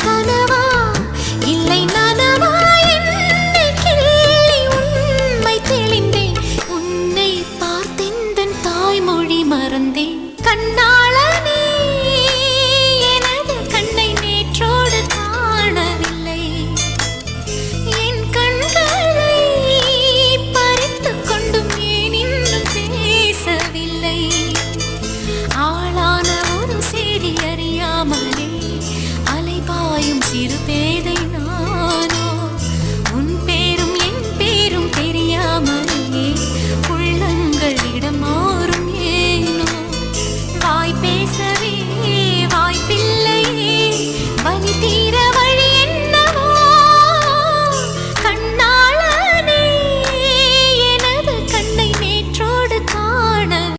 கனவா இல்லை நனவா என்னை கிள்ளி உண்மை தெளிந்தேன். உன்னை பார்த்தெந்தன் தாய்மொழி மறந்தேன். கண்ணாளனே எனது கண்ணை நேற்றோடு காணவில்லை. என் கண்களை பறித்துக் கொண்டும் ஏன் இன்னும் பேசவில்லை. ஆளான ஒரு செய்தி அறியாமலே அலைபாயும் சிறு